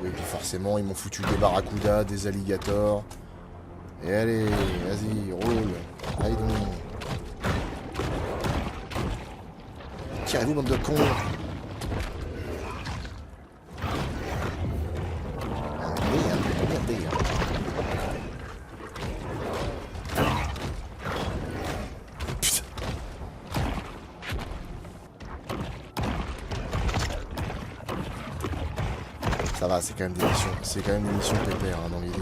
Oui, puis forcément, ils m'ont foutu des barracudas, des alligators. Et allez, vas-y, roule. Allez donc. Tirez-vous, bande de cons. Merde. Putain. Ça va, c'est quand même des missions. C'est quand même des missions pépères hein, dans l'idée.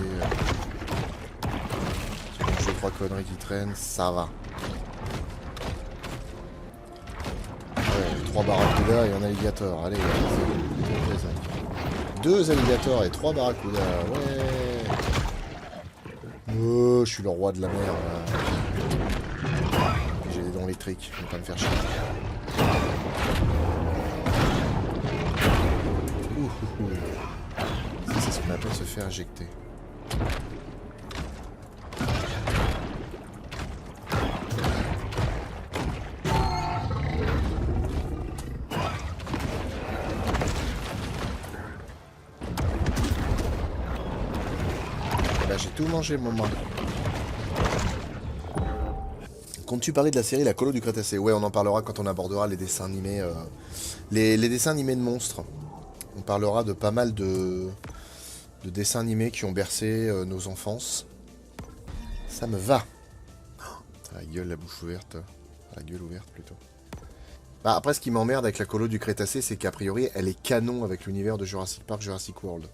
Je crois conneries qui traînent, ça va. Ouais, 3 barracudas et un alligator. Allez, deux alligators et 3 barracudas. Ouais. Oh, je suis le roi de la mer. J'ai des dents électriques, je vais pas me faire chier. Ça, c'est ce qu'on appelle se faire éjecter. Là, j'ai tout mangé, maman. Comptes-tu parler de la série La Colo du Crétacé? Ouais, on en parlera quand on abordera les dessins animés. Les dessins animés de monstres. On parlera de pas mal de dessins animés qui ont bercé nos enfances. Ça me va. Oh, la gueule, la bouche ouverte. La gueule ouverte, plutôt. Bah, après, ce qui m'emmerde avec La Colo du Crétacé, c'est qu'a priori, elle est canon avec l'univers de Jurassic Park, Jurassic World.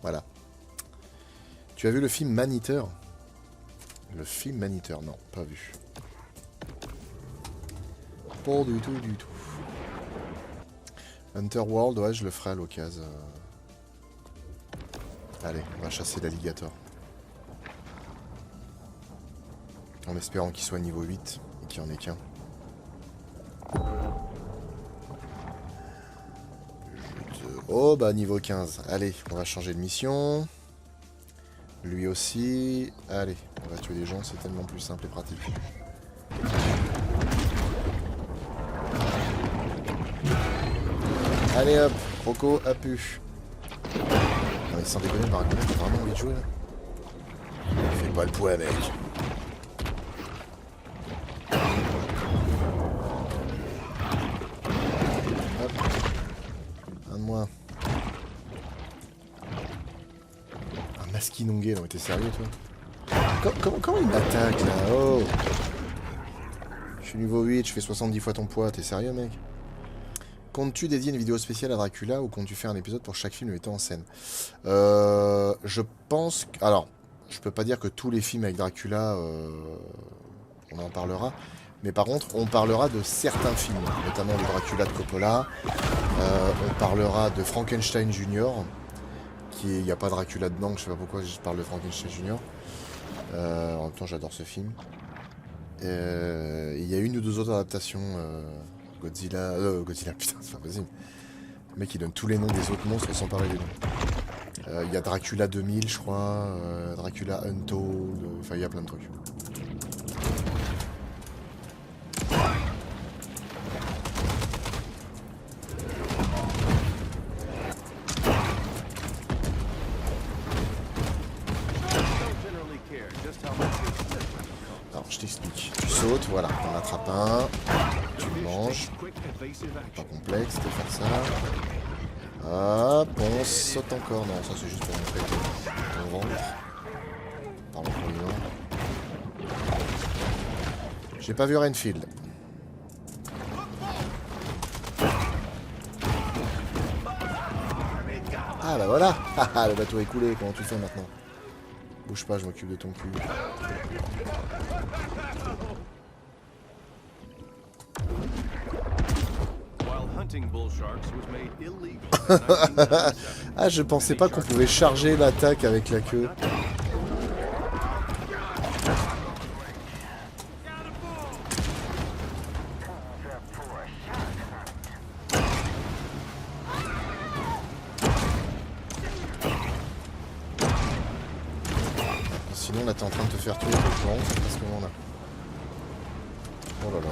Voilà. Tu as vu le film Man-Eater? Le film Man-Eater, non, pas vu. Pas du tout, du tout. Underworld, ouais, je le ferai à l'occasion. Allez, on va chasser l'alligator. En espérant qu'il soit niveau 8 et qu'il n'y en ait qu'un. Oh bah niveau 15. Allez, on va changer de mission. Lui aussi. Allez, on va tuer les gens, c'est tellement plus simple et pratique. Allez hop, Croco a pu. Non mais sans déconner, par contre, t'as vraiment envie de jouer là? Fais pas le poids mec. Hop. Un de moins. Un masquinongué, non mais t'es sérieux toi? Comment il m'attaque là? Oh! Je suis niveau 8, je fais 70 fois ton poids, t'es sérieux mec? Comptes-tu dédier une vidéo spéciale à Dracula ou comptes-tu faire un épisode pour chaque film le mettant en scène? Je pense que... Alors, je peux pas dire que tous les films avec Dracula, on en parlera. Mais par contre, on parlera de certains films, notamment le Dracula de Coppola. On parlera de Frankenstein Junior. Il n'y a pas Dracula dedans, je sais pas pourquoi je parle de Frankenstein Junior. En même temps, j'adore ce film. Il y a une ou deux autres adaptations... Godzilla, putain, c'est pas possible. Le mec il donne tous les noms des autres monstres sans parler des noms. Il y a Dracula 2000, je crois, Dracula Untold, enfin il y a plein de trucs. Alors je t'explique. Tu sautes, voilà, t'en attrapes un. Tu le manges. Pas complexe de faire ça. Hop, on saute encore. Non, ça c'est juste pour montrer ton ventre. Pardon pour le nom. J'ai pas vu Renfield. Ah bah voilà. Le bateau est coulé, comment tu fais maintenant? Bouge pas, je m'occupe de ton cul. Ah, je pensais pas qu'on pouvait charger l'attaque avec la queue. Sinon là t'es en train de te faire tuer, je pense, à ce moment-là. Oh là là.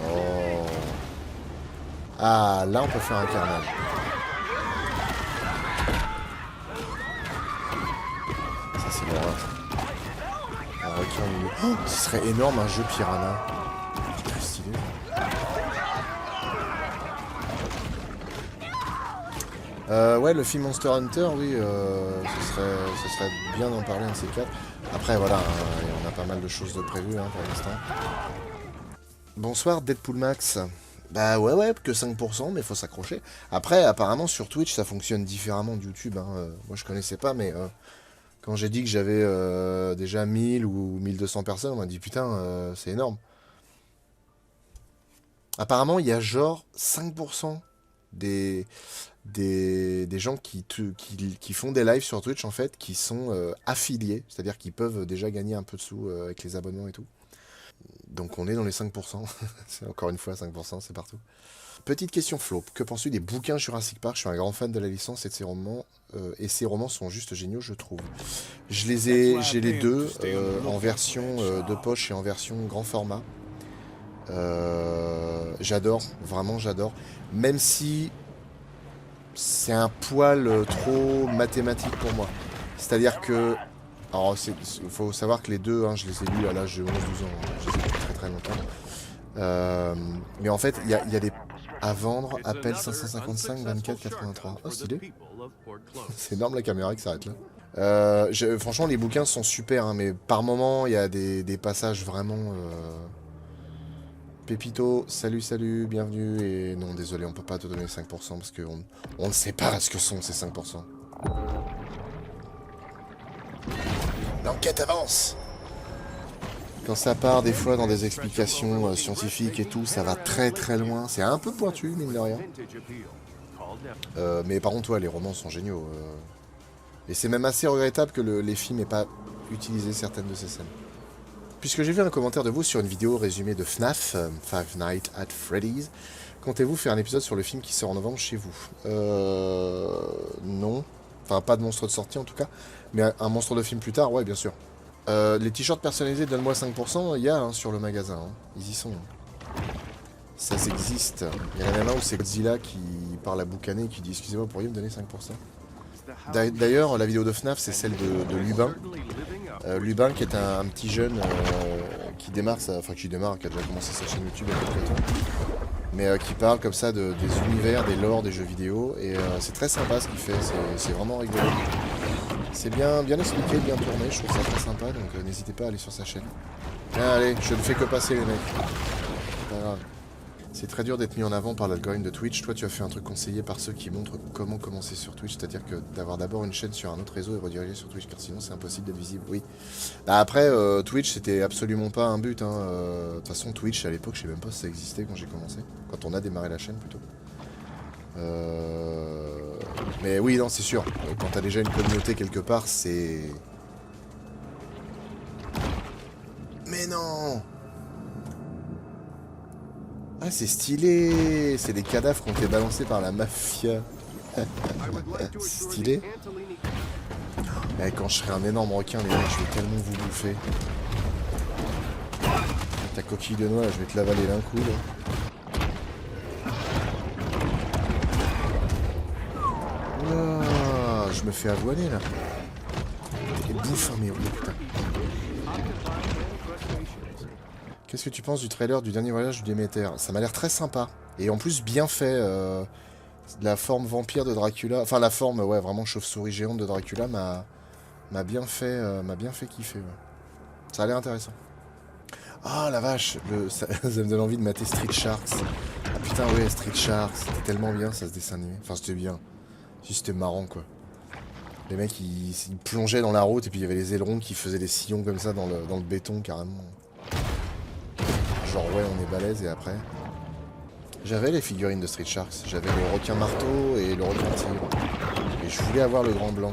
Ah, là, on peut faire un carnage. Ça, c'est l'horreur. Un requin au milieu. Oh, ce serait énorme, un jeu piranha. C'est très stylé. Ouais, le film Monster Hunter, oui, ce serait bien d'en parler, un de ces quatre. Après, voilà, on a pas mal de choses de prévues pour l'instant. Bonsoir, Deadpool Max. Bah ouais, que 5%, mais faut s'accrocher. Après, apparemment, sur Twitch, ça fonctionne différemment de YouTube. Moi, je connaissais pas, mais quand j'ai dit que j'avais déjà 1000 ou 1200 personnes, on m'a dit, putain, c'est énorme. Apparemment, il y a genre 5% des gens qui font des lives sur Twitch, en fait, qui sont affiliés, c'est-à-dire qu'ils peuvent déjà gagner un peu de sous avec les abonnements et tout. Donc on est dans les 5%. C'est encore une fois 5%, c'est partout. Petite question Flo, que penses-tu des bouquins Jurassic Park? Je suis un grand fan de la licence et de ses romans, et ces romans sont juste géniaux, je trouve. J'ai les deux, en version de poche et en version grand format. J'adore, vraiment j'adore. Même si c'est un poil trop mathématique pour moi. C'est-à-dire que... Alors, il faut savoir que les deux, je les ai lus à l'âge de 11-12 ans. Je les ai lus très très longtemps. Mais en fait, il y a des... À vendre, appel 555 24 83. Oh, stylé. C'est énorme la caméra qui s'arrête là. Franchement, les bouquins sont super, mais par moment, il y a des passages vraiment... Pépito, salut, bienvenue. Et non, désolé, on peut pas te donner 5% parce qu'on ne sait pas ce que sont ces 5%. L'enquête avance. Quand ça part des fois dans des explications scientifiques et tout, ça va très très loin. C'est un peu pointu, mine de rien. Mais par contre, ouais, les romans sont géniaux. Et c'est même assez regrettable que les films n'aient pas utilisé certaines de ces scènes. Puisque j'ai vu un commentaire de vous sur une vidéo résumée de FNAF, Five Nights at Freddy's, comptez-vous faire un épisode sur le film qui sort en novembre chez vous? Non. Enfin, pas de monstre de sortie en tout cas. Mais un monstre de film plus tard, ouais, bien sûr. Les t-shirts personnalisés, donne-moi 5%, il y a sur le magasin. Ils y sont. Ça existe. Il y en a même un où c'est Godzilla qui parle à Boucané et qui dit excusez-moi, vous pourriez me donner 5%? D'ailleurs, la vidéo de FNAF, c'est celle de Lubin. Lubin qui est un petit jeune qui démarre, qui a déjà commencé sa chaîne YouTube il y a quelques temps. Mais qui parle comme ça des univers, des lores, des jeux vidéo. Et c'est très sympa ce qu'il fait, c'est vraiment rigolo. C'est bien expliqué, bien tourné, je trouve ça très sympa, donc n'hésitez pas à aller sur sa chaîne. Allez, je ne fais que passer les mecs. C'est pas grave. C'est très dur d'être mis en avant par l'algorithme de Twitch. Toi, tu as fait un truc conseillé par ceux qui montrent comment commencer sur Twitch, c'est-à-dire que d'avoir d'abord une chaîne sur un autre réseau et rediriger sur Twitch, car sinon c'est impossible d'être visible. Oui. Bah après, Twitch, c'était absolument pas un but. De toute façon, Twitch, à l'époque, je sais même pas si ça existait quand j'ai commencé. Quand on a démarré la chaîne, plutôt. Mais oui, non, c'est sûr. Quand t'as déjà une communauté quelque part, c'est... Mais non! Ah, c'est stylé! C'est des cadavres qui ont été balancés par la mafia. C'est stylé. Eh, quand je serai un énorme requin, les mecs, je vais tellement vous bouffer. Ta coquille de noix, là, je vais te l'avaler d'un coup, là. Oula, je me fais avoiner, là. Et bouffe, mais oh, putain. Qu'est-ce que tu penses du trailer du dernier voyage du Déméter? Ça m'a l'air très sympa. Et en plus, bien fait. La forme vampire de Dracula, enfin la forme, ouais, vraiment chauve-souris géante de Dracula m'a bien fait kiffer. Ouais. Ça a l'air intéressant. Ah la vache, ça me donne envie de mater Street Sharks. Ah putain, ouais, Street Sharks, c'était tellement bien ça, ce dessin animé. Enfin, c'était bien. Si, c'était marrant, quoi. Les mecs, ils plongeaient dans la route et puis il y avait les ailerons qui faisaient des sillons comme ça dans le béton, carrément. Genre, ouais, on est balèze et après... J'avais les figurines de Street Sharks. J'avais le requin marteau et le requin tigre. Et je voulais avoir le grand blanc.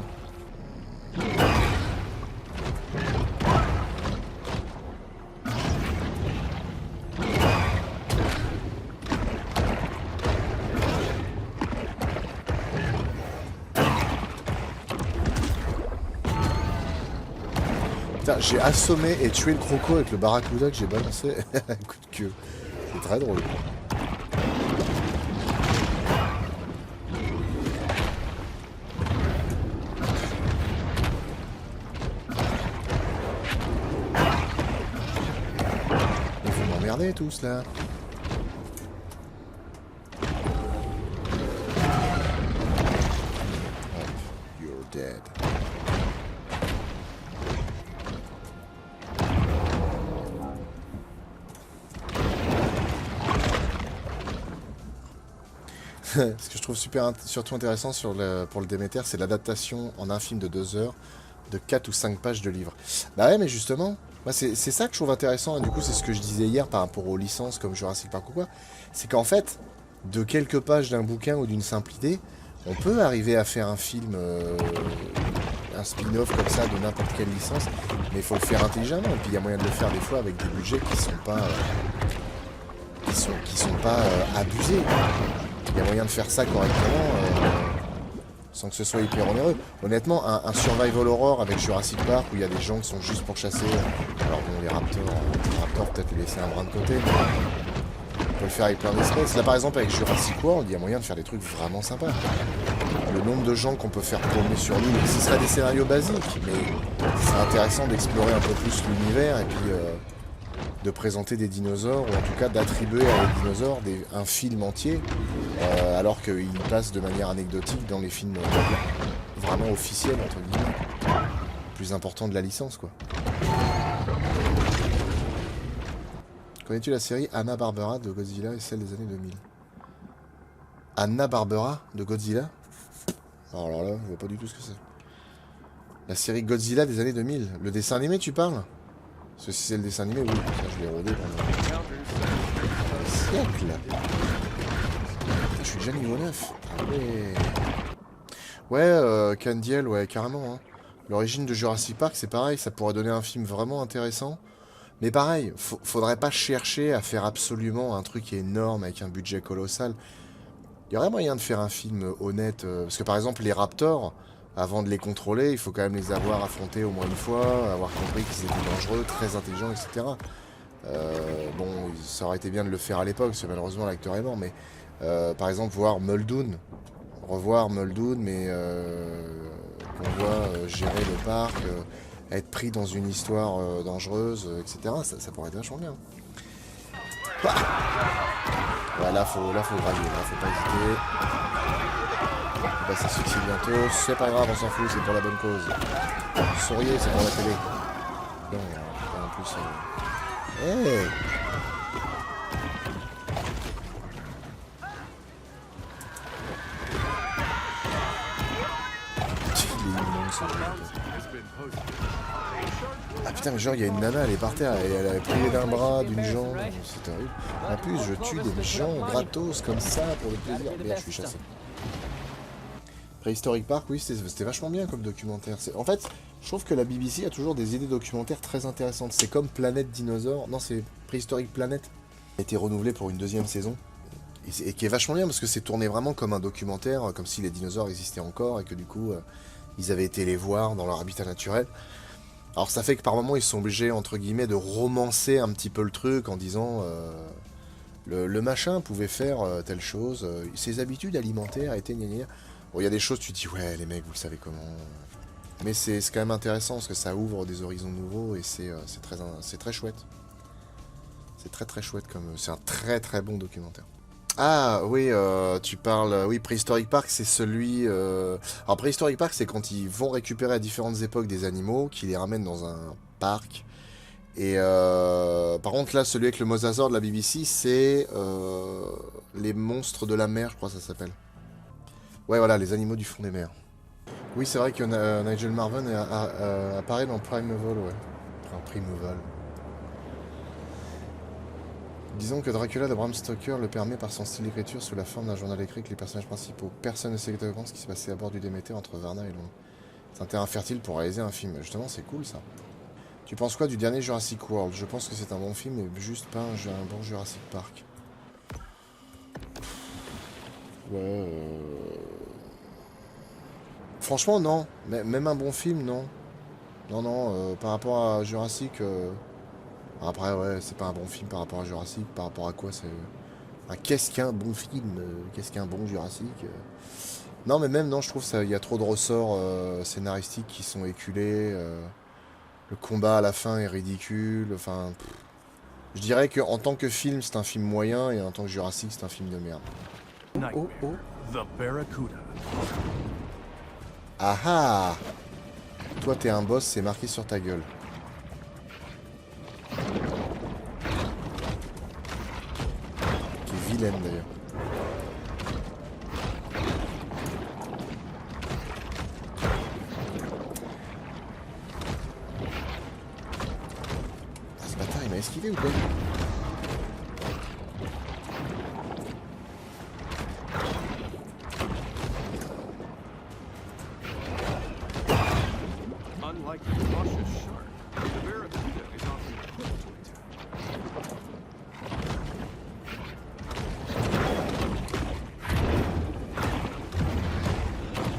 Putain, j'ai assommé et tué le croco avec le barracuda que j'ai balancé à coup de queue. C'est très drôle. regardez tous là. Oh, you're dead. Ce que je trouve surtout intéressant pour le Déméter, c'est l'adaptation en un film de 2 heures de 4 ou 5 pages de livres. Bah ouais, mais justement, moi c'est ça que je trouve intéressant, et du coup c'est ce que je disais hier par rapport aux licences comme Jurassic Park ou quoi, c'est qu'en fait, de quelques pages d'un bouquin ou d'une simple idée, on peut arriver à faire un film, un spin-off comme ça de n'importe quelle licence, mais il faut le faire intelligemment, et puis il y a moyen de le faire des fois avec des budgets qui sont pas... abusés. Il y a moyen de faire ça correctement sans que ce soit hyper onéreux. Honnêtement, un survival horror avec Jurassic Park où il y a des gens qui sont juste pour chasser. Alors bon, les raptors peut-être les laisser un brin de côté, mais on peut le faire avec plein d'espèces. Là par exemple avec Jurassic World, il y a moyen de faire des trucs vraiment sympas. Le nombre de gens qu'on peut faire promener sur l'île, ce serait des scénarios basiques, mais c'est intéressant d'explorer un peu plus l'univers et puis de présenter des dinosaures, ou en tout cas d'attribuer à les dinosaures un film entier, alors qu'ils passent de manière anecdotique dans les films vraiment officiels, entre guillemets. Plus important de la licence, quoi. Connais-tu la série Hanna-Barbera de Godzilla et celle des années 2000? Hanna-Barbera de Godzilla? Alors là, je vois pas du tout ce que c'est. La série Godzilla des années 2000. Le dessin animé, tu parles? Parce que si c'est le dessin animé, oui, ça je l'ai rodé pendant un siècle. Je suis déjà niveau 9. Allez. Ouais, Candiel, ouais, carrément. Hein. L'origine de Jurassic Park, c'est pareil, ça pourrait donner un film vraiment intéressant. Mais pareil, faudrait pas chercher à faire absolument un truc énorme avec un budget colossal. Il y aurait moyen de faire un film honnête. Parce que par exemple, les Raptors... Avant de les contrôler, il faut quand même les avoir affrontés au moins une fois, avoir compris qu'ils étaient dangereux, très intelligents, etc. Bon, ça aurait été bien de le faire à l'époque, parce que malheureusement l'acteur est mort, mais par exemple, revoir Muldoon, mais qu'on voit gérer le parc, être pris dans une histoire dangereuse, etc. Ça pourrait être vachement bien. Ah ouais, là, faut grailler, là, faut pas hésiter. Bah, ça se fixe bientôt, c'est pas grave, on s'en fout, c'est pour la bonne cause. Souriez, c'est pour la télé. Non, en plus... Hey il est immense, ce jeu. Ah putain, mais genre, il y a une nana, elle est par terre, elle a privé d'un bras, d'une jambe, c'est horrible. En plus, je tue des gens gratos comme ça pour le plaisir. Merde, je suis chassé. Prehistoric Park, oui, c'était vachement bien comme documentaire. En fait, je trouve que la BBC a toujours des idées documentaires très intéressantes. C'est comme Planète Dinosaure. Non, c'est Prehistoric Planet. A été renouvelé pour une 2e saison. Et qui est vachement bien parce que c'est tourné vraiment comme un documentaire, comme si les dinosaures existaient encore et que du coup, ils avaient été les voir dans leur habitat naturel. Alors ça fait que par moments, ils sont obligés, entre guillemets, de romancer un petit peu le truc en disant... le machin pouvait faire telle chose, ses habitudes alimentaires étaient gna gna. Bon, il y a des choses, tu te dis, ouais, les mecs, vous le savez comment. Mais c'est quand même intéressant, parce que ça ouvre des horizons nouveaux, et c'est très chouette. C'est très chouette, c'est un très bon documentaire. Ah, oui, tu parles... Oui, Prehistoric Park, c'est celui... Alors, Prehistoric Park, c'est quand ils vont récupérer à différentes époques des animaux, qu'ils les ramènent dans un parc. Et par contre, là, celui avec le mosasaure de la BBC, c'est les monstres de la mer, je crois que ça s'appelle. Ouais, voilà, les animaux du fond des mers. Oui, c'est vrai que Nigel Marven apparaît dans Primeval, ouais. Enfin, Primeval. Disons que Dracula de Bram Stoker le permet par son style d'écriture sous la forme d'un journal écrit avec les personnages principaux. Personne ne sait exactement ce qui s'est passé à bord du Déméter entre Varna et Londres. C'est un terrain fertile pour réaliser un film. Justement, c'est cool, ça. Tu penses quoi du dernier Jurassic World? Je pense que c'est un bon film, mais juste pas un bon Jurassic Park. Ouais... Franchement, non. Même un bon film, non. Non, par rapport à Jurassic... Après, ouais, c'est pas un bon film par rapport à Jurassic. Par rapport à quoi c'est... qu'est-ce qu'un bon film? Qu'est-ce qu'un bon Jurassic? Non, mais même, non, je trouve qu'il y a trop de ressorts scénaristiques qui sont éculés. Le combat à la fin est ridicule. Enfin... Je dirais qu'en tant que film, c'est un film moyen, et en tant que Jurassic, c'est un film de merde. Oh, oh. The Barracuda. Ah ah! Toi, t'es un boss, c'est marqué sur ta gueule. Qui est vilaine, d'ailleurs. Ah, ce bâtard, il m'a esquivé ou quoi? Unlike the cautious shark, the Barracuda is often quick to attack.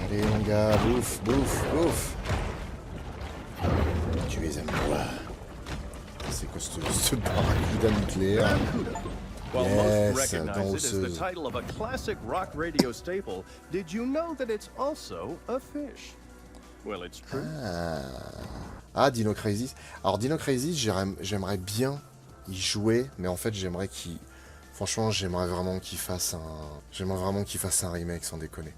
Allez, mon gars, bouffe, bouffe, bouffe. Tu es à moi. C'est quoi ce barracuda nucléaire? Barracuda. While Yes, most recognize it as the danseuse. title of a classic rock radio staple, did you know that it's also a fish? Well, it's true. Ah, Dino Crisis. Alors, Dino Crisis, j'aimerais bien y jouer, mais en fait, j'aimerais qu'il... Franchement, j'aimerais vraiment qu'il fasse un remake, sans déconner.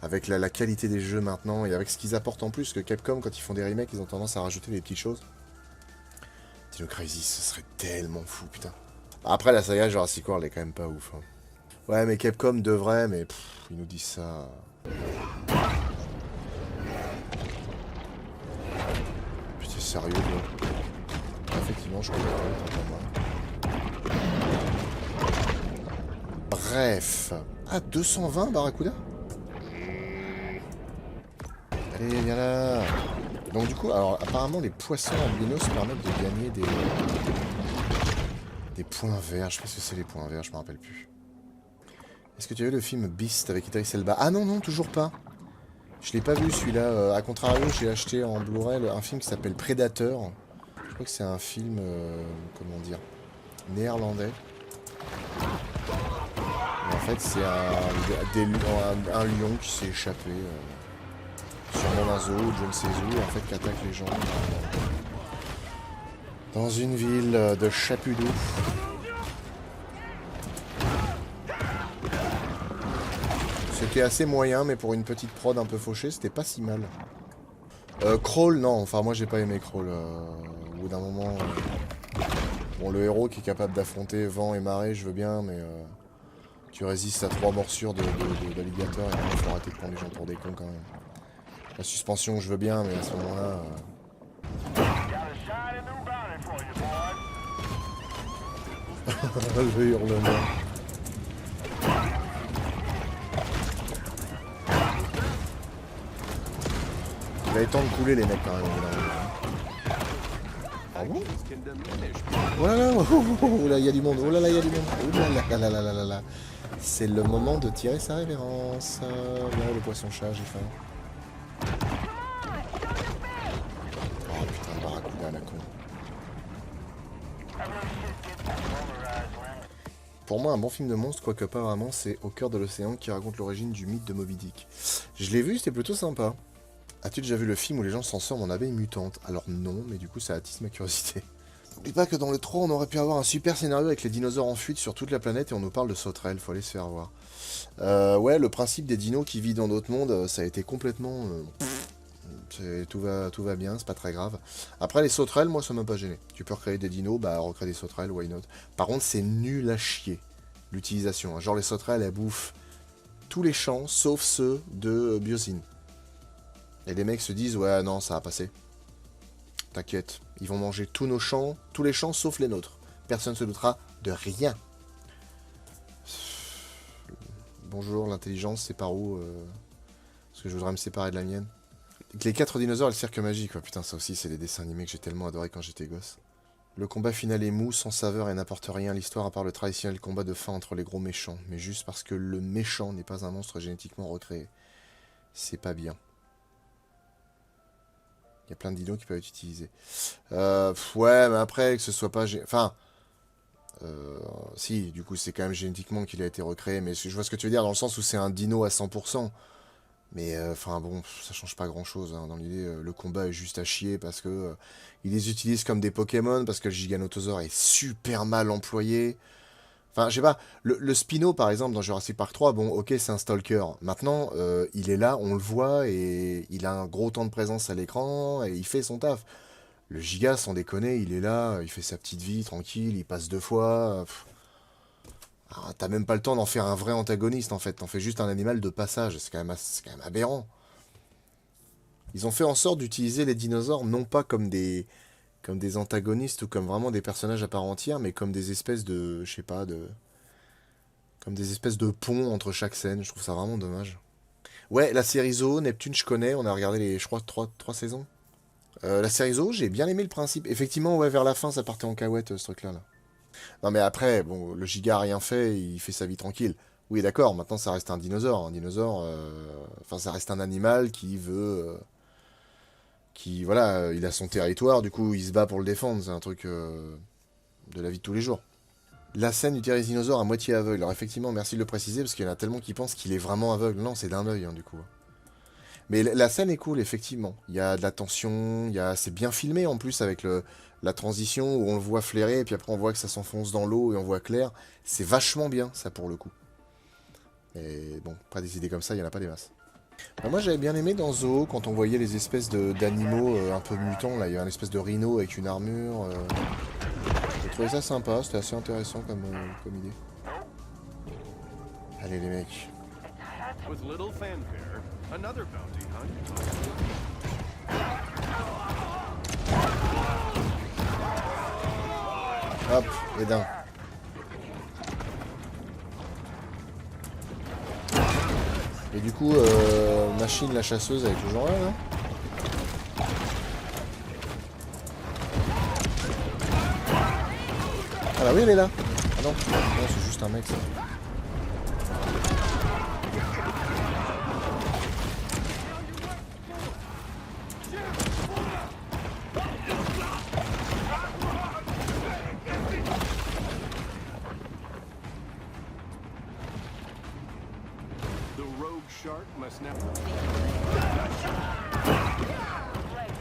Avec la qualité des jeux maintenant, et avec ce qu'ils apportent en plus, que Capcom, quand ils font des remakes, ils ont tendance à rajouter des petites choses. Dino Crisis, ce serait tellement fou, putain. Après, la saga Jurassic World, elle est quand même pas ouf. Hein. Ouais, mais Capcom devrait, mais ils nous disent ça... Putain, sérieux, quoi. Effectivement, je connais pas, autant pour moi. Bref. Ah, 220 Barracuda? Allez, viens là. Donc du coup, alors apparemment les poissons albinos permettent de gagner des points verts. Je sais pas ce que c'est les points verts, je me rappelle plus. Est-ce que tu as vu le film Beast avec Idris Elba? Ah non, non, toujours pas. Je l'ai pas vu celui-là. A contrario, j'ai acheté en Blu-ray un film qui s'appelle Predator. Je crois que c'est un film, comment dire, néerlandais. Et en fait, c'est un lion qui s'est échappé. Sûrement d'un zoo, je ne sais où, en fait, qui attaque les gens dans une ville de Chapudou. C'était assez moyen, mais pour une petite prod un peu fauchée, c'était pas si mal. Crawl, non, enfin moi j'ai pas aimé Crawl. Au bout d'un moment, bon, le héros qui est capable d'affronter vent et marée, je veux bien, mais tu résistes à 3 morsures d'alligator et il faut arrêter de prendre les gens pour des cons quand même. La suspension, je veux bien, mais à ce moment-là... Le hurlement. Il a le temps de couler, les mecs, quand même. Ah bon? Oh là là, oh là, il y a du monde. Oh là là, il y a du monde. Oh là là là là là là là. C'est le moment de tirer sa révérence. Là, le poisson-chat, j'ai faim. Oh putain, le barracuda à la con. Pour moi, un bon film de monstre, quoique pas vraiment, c'est Au cœur de l'océan qui raconte l'origine du mythe de Moby Dick. Je l'ai vu, c'était plutôt sympa. As-tu déjà vu le film où les gens s'en sortent en abeille mutante? Alors non, mais du coup ça attise ma curiosité. N'oublie pas que dans le 3, on aurait pu avoir un super scénario avec les dinosaures en fuite sur toute la planète et on nous parle de sauterelles, faut aller se faire voir. Ouais, le principe des dinos qui vivent dans d'autres mondes, ça a été complètement... tout va bien, c'est pas très grave. Après, les sauterelles, moi, ça m'a pas gêné. Tu peux recréer des dinos, bah recréer des sauterelles, why not. Par contre, c'est nul à chier, l'utilisation. Genre, les sauterelles, elles bouffent tous les champs, sauf ceux de Biosyn. Et les mecs se disent, ouais, non, ça va passer. T'inquiète, ils vont manger tous nos champs, tous les champs sauf les nôtres. Personne ne se doutera de rien. Bonjour, l'intelligence, c'est par où parce que je voudrais me séparer de la mienne. Les 4 dinosaures et le cirque magique, quoi. Putain, ça aussi, c'est des dessins animés que j'ai tellement adoré quand j'étais gosse. Le combat final est mou, sans saveur et n'apporte rien à l'histoire à part le traditionnel combat de fin entre les gros méchants. Mais juste parce que le méchant n'est pas un monstre génétiquement recréé. C'est pas bien. Il y a plein de dinos qui peuvent être utilisés. Ouais, mais après, que ce soit pas... Enfin... si, du coup, c'est quand même génétiquement qu'il a été recréé. Mais je vois ce que tu veux dire, dans le sens où c'est un dino à 100%. Mais enfin bon, ça change pas grand chose hein. Dans l'idée, le combat est juste à chier parce que ils les utilisent comme des Pokémon, parce que le Giganotosaure est super mal employé. Enfin, je sais pas, le Spino par exemple dans Jurassic Park 3, bon ok c'est un stalker. Maintenant, il est là, on le voit et il a un gros temps de présence à l'écran et il fait son taf. Le Giga, sans déconner, il est là, il fait sa petite vie tranquille, il passe 2 fois. Ah, t'as même pas le temps d'en faire un vrai antagoniste en fait, t'en fais juste un animal de passage, c'est quand même aberrant. Ils ont fait en sorte d'utiliser les dinosaures non pas comme des antagonistes ou comme vraiment des personnages à part entière, mais comme des espèces de, je sais pas, comme des espèces de ponts entre chaque scène. Je trouve ça vraiment dommage. Ouais, la série Zoo, Neptune, je connais. On a regardé les, je crois, trois saisons. La série Zoo, j'ai bien aimé le principe. Effectivement, ouais, vers la fin, ça partait en cahuète, ce truc-là. Là. Non, mais après, bon, le giga a rien fait, il fait sa vie tranquille. Oui, d'accord, maintenant ça reste un dinosaure. Un dinosaure, enfin, ça reste un animal qui veut. Voilà, il a son territoire, du coup, il se bat pour le défendre. C'est un truc de la vie de tous les jours. La scène du Tyrannosaure à moitié aveugle. Alors, effectivement, merci de le préciser, parce qu'il y en a tellement qui pensent qu'il est vraiment aveugle. Non, c'est d'un œil, hein, du coup. Mais la scène est cool, effectivement. Il y a de la tension, c'est bien filmé en plus avec la transition où on le voit flairer et puis après on voit que ça s'enfonce dans l'eau et on voit clair. C'est vachement bien, ça, pour le coup. Et bon, pas des idées comme ça, il n'y en a pas des masses. Bah, moi, j'avais bien aimé dans Zoo quand on voyait les espèces d'animaux un peu mutants. Là, il y a une espèce de rhino avec une armure. J'ai trouvé ça sympa, c'était assez intéressant comme idée. Allez, les mecs. With little fanfare, another bounty hunt. Hop, et d'un. Et du coup, Machine la chasseuse, elle est toujours là, là. Ah bah oui, elle est là. Ah non, non c'est juste un mec, ça.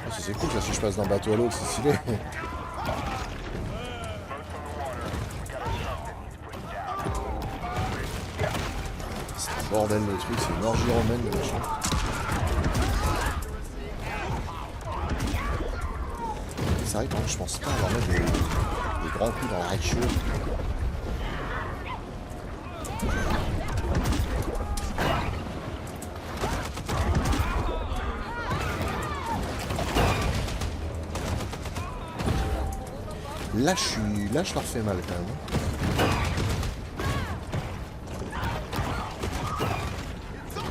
Oh, c'est cool ça, si je passe d'un bateau à l'autre, c'est stylé. C'est un bordel le truc, c'est une orgie romaine le machin. C'est vrai que je pense pas avoir mettre des grands coups dans la ratio. Là, je leur fais mal quand même.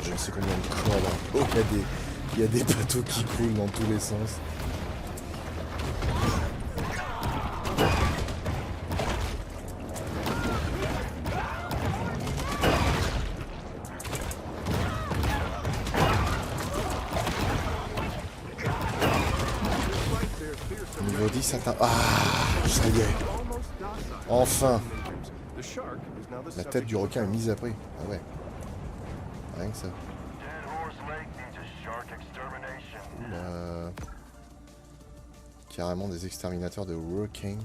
Je ne sais combien de fois là. Oh, il y a des bateaux qui coulent dans tous les sens. Niveau 10, attends. Ah, ça y est. Enfin. La tête du requin est mise à prix. Ah ouais. Rien que ça. Oula. Carrément des exterminateurs de requins.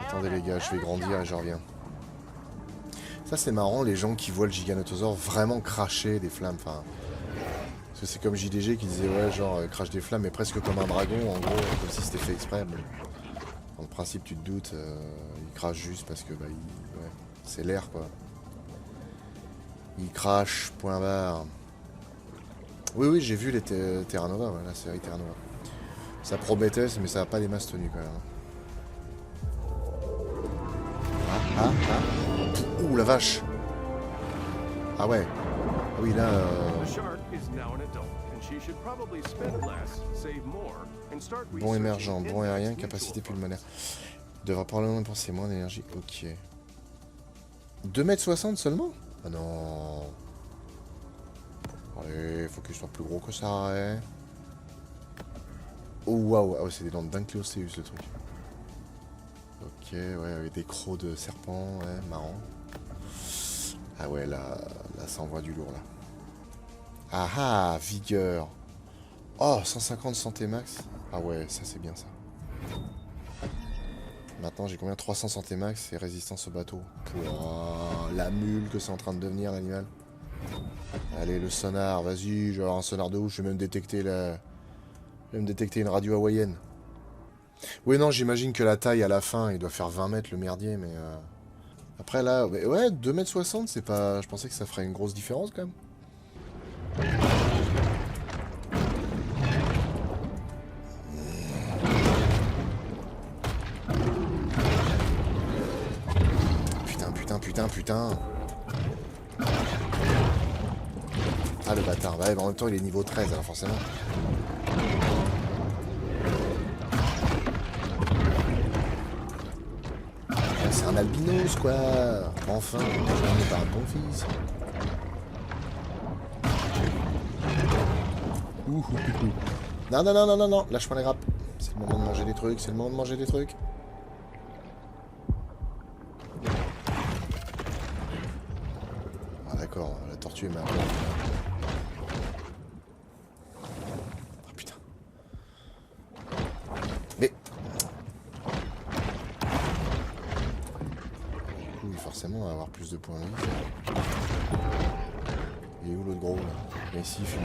Attendez les gars, je vais grandir et je reviens. Ça c'est marrant, les gens qui voient le Giganotosaure vraiment cracher des flammes. Enfin, parce que c'est comme JDG qui disait ouais genre crache des flammes mais presque comme un dragon en gros, comme si c'était fait exprès. Mais dans le principe tu te doutes, il crache juste parce que bah, ouais, c'est l'air quoi. Il crache, point barre. Oui oui j'ai vu les Terra Nova, ouais, la série Terra Nova. Ça promettait mais ça n'a pas des masses tenues quand même. Ouh la vache. Ah ouais. Ah oui là. Bon émergent, bon aérien, capacité pulmonaire. Devra probablement penser moins d'énergie. Ok. 2,60 m seulement? Ah non. Allez, faut qu'il soit plus gros que ça, ouais. Oh waouh, ah ouais, c'est des dents d'Ankylosaurus le truc. Ok, ouais, avec des crocs de serpent, ouais, marrant. Ah ouais, là ça envoie du lourd, là. Ah ah, vigueur. Oh, 150 santé max. Ah ouais, ça c'est bien ça. Maintenant j'ai combien? 300 santé max et résistance au bateau. Pouah, la mule que c'est en train de devenir l'animal. Allez, le sonar, vas-y, je vais avoir un sonar de ouf, je vais même détecter la... Je vais même détecter une radio hawaïenne. Oui, non, j'imagine que la taille à la fin, il doit faire 20 mètres le merdier, mais... Après là, ouais, 2,60 m, c'est pas... Je pensais que ça ferait une grosse différence quand même. Putain. Ah, le bâtard. Ouais, mais en même temps, il est niveau 13, alors forcément. C'est un albinos, quoi. Enfin, on n'est pas un bon fils. Non. Lâche-moi les grappes. C'est le moment de manger des trucs. Ah, d'accord. La tortue est mal. Ah, putain. Mais... Oui, forcément, on va avoir plus de points de vie. Il est où l'autre gros, là? Il est ici, il fume.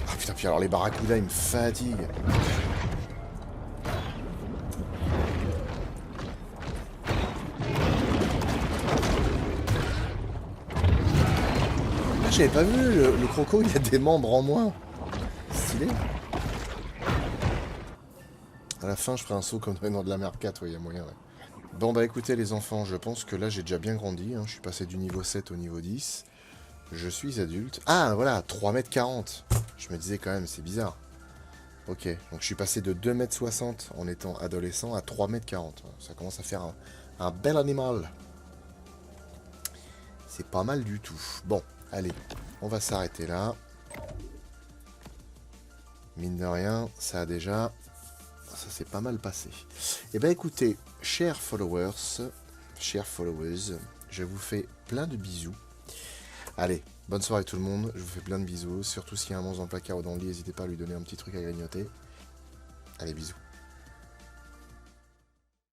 Ah putain, puis alors les barracudas, ils me fatiguent. Ah, j'avais pas vu, le croco, il a des membres en moins. Stylé. À la fin, je ferai un saut comme dans de la mer 4, ouais, il y a moyen, ouais. Bon, bah écoutez les enfants, je pense que là, j'ai déjà bien grandi. Hein. Je suis passé du niveau 7 au niveau 10. Je suis adulte. Ah, voilà, 3,40 m. Je me disais quand même, c'est bizarre. Ok, donc je suis passé de 2,60 m en étant adolescent à 3,40 m. Ça commence à faire un bel animal. C'est pas mal du tout. Bon, allez, on va s'arrêter là. Mine de rien, ça a déjà... Ça s'est pas mal passé. Eh bien écoutez, chers followers, je vous fais plein de bisous. Allez, bonne soirée tout le monde, je vous fais plein de bisous. Surtout s'il y a un monstre dans le placard ou dans le lit, n'hésitez pas à lui donner un petit truc à grignoter. Allez, bisous.